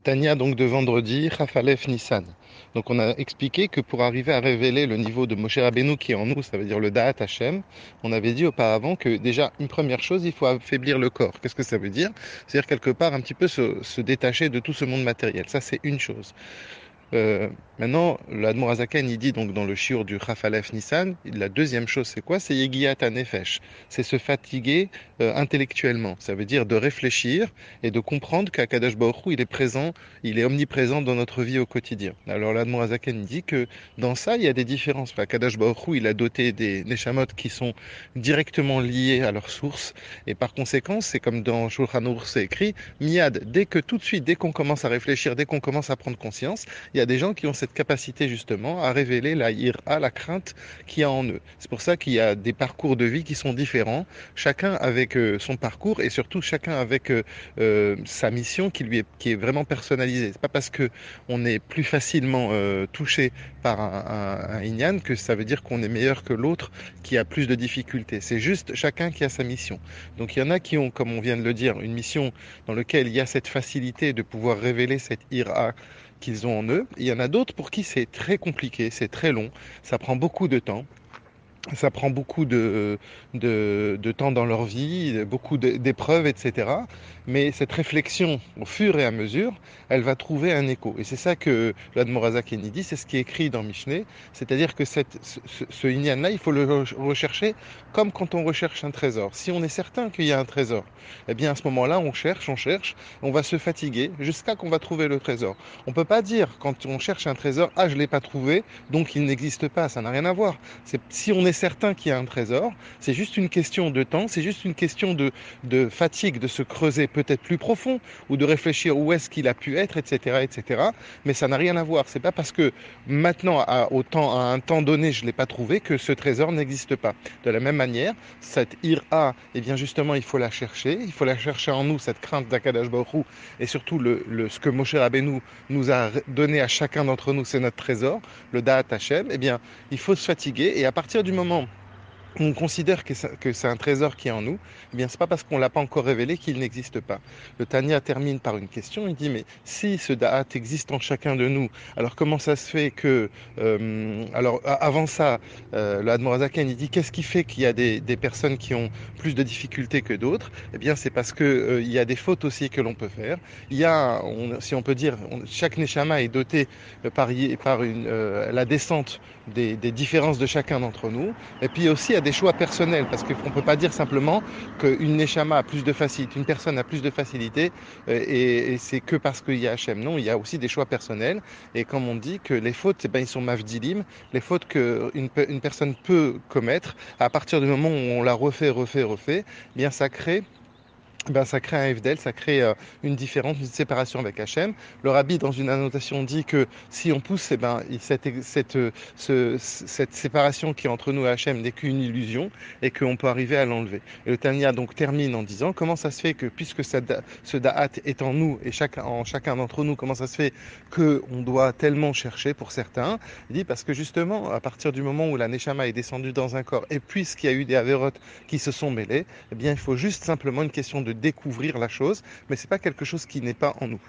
Tania donc de vendredi, Chafalef Nissan. Donc on a expliqué que pour arriver à révéler le niveau de Moshe Rabbeinu qui est en nous, ça veut dire le Da'at Hashem, on avait dit auparavant que déjà une première chose, il faut affaiblir le corps. Qu'est-ce que ça veut dire? C'est-à-dire quelque part un petit peu se détacher de tout ce monde matériel. Ça c'est une chose. Maintenant, l'Admor Azaken, il dit donc dans le shiur du Chafalef Nissan, la deuxième chose, c'est quoi? C'est Yegiyat Nefesh. C'est se fatiguer intellectuellement. Ça veut dire de réfléchir et de comprendre qu'Akadosh Baruch Hu, il est présent, il est omniprésent dans notre vie au quotidien. Alors l'Admor Azaken dit que dans ça, il y a des différences. Akadosh Baruch Hu, il a doté des Neshamot qui sont directement liés à leur source. Et par conséquent, c'est comme dans Shulchan Aruch, c'est écrit, Miad, tout de suite, dès qu'on commence à réfléchir, dès qu'on commence à prendre conscience, il y a des gens qui ont cette capacité justement à révéler la ira, la crainte qu'il y a en eux. C'est pour ça qu'il y a des parcours de vie qui sont différents, chacun avec son parcours et surtout chacun avec sa mission qui est vraiment personnalisée. C'est pas parce que on est plus facilement touché par un Inyan que ça veut dire qu'on est meilleur que l'autre qui a plus de difficultés. C'est juste chacun qui a sa mission. Donc il y en a qui ont, comme on vient de le dire, une mission dans laquelle il y a cette facilité de pouvoir révéler cette ira qu'ils ont en eux. Il y en a d'autres pour qui c'est très compliqué, c'est très long, ça prend beaucoup de temps. Ça prend beaucoup de temps dans leur vie, beaucoup d'épreuves, etc. Mais cette réflexion, au fur et à mesure, elle va trouver un écho. Et c'est ça que l'Admoraza Kennedy, c'est ce qui est écrit dans Mishneh. C'est-à-dire que ce Inyan-là, il faut le rechercher comme quand on recherche un trésor. Si on est certain qu'il y a un trésor, eh bien à ce moment-là, on cherche, on va se fatiguer jusqu'à qu'on va trouver le trésor. On ne peut pas dire quand on cherche un trésor, ah, je ne l'ai pas trouvé, donc il n'existe pas. Ça n'a rien à voir. Si on est certain qu'il y a un trésor, c'est juste une question de temps, c'est juste une question de fatigue, de se creuser peut-être plus profond ou de réfléchir où est-ce qu'il a pu être, etc., etc. Mais ça n'a rien à voir. C'est pas parce que maintenant, à un temps donné, je ne l'ai pas trouvé que ce trésor n'existe pas. De la même manière, cette ira, eh bien justement, il faut la chercher en nous, cette crainte d'Akadash Baruch Hu, et surtout ce que Moshe Rabbeinu nous a donné à chacun d'entre nous, c'est notre trésor, le Da'at Hashem, eh bien, il faut se fatiguer et à partir du moment où on considère que c'est un trésor qui est en nous, eh bien, c'est pas parce qu'on ne l'a pas encore révélé qu'il n'existe pas. Le Tanya termine par une question, il dit, mais si ce Da'at existe en chacun de nous, alors comment ça se fait que... avant ça, le Admorazaken, il dit, qu'est-ce qui fait qu'il y a des personnes qui ont plus de difficultés que d'autres? Eh bien, c'est parce que il y a des fautes aussi que l'on peut faire. Il y a, si on peut dire, chaque Neshama est doté par la descente des différences de chacun d'entre nous. Et puis aussi, il y a des choix personnels, parce qu'on ne peut pas dire simplement qu'une Neshama a plus de facilité, une personne a plus de facilité, et c'est que parce qu'il y a Hachem. Non, il y a aussi des choix personnels. Et comme on dit que les fautes, eh ben, ils sont mavdilim, les fautes qu'une personne peut commettre, à partir du moment où on la refait, eh bien ça crée ça crée un FDL, ça crée une différence, une séparation avec Hachem. Le rabbi, dans une annotation, dit que si on pousse, eh ben, cette séparation qui est entre nous et Hachem n'est qu'une illusion et qu'on peut arriver à l'enlever. Et le Tanya donc termine en disant comment ça se fait que puisque ce Da'at est en nous et en chacun d'entre nous, comment ça se fait qu'on doit tellement chercher pour certains? Il dit parce que justement, à partir du moment où la Neshama est descendue dans un corps et puisqu'il y a eu des Avérotes qui se sont mêlés, eh bien, il faut juste simplement une question de découvrir la chose, mais ce n'est pas quelque chose qui n'est pas en nous.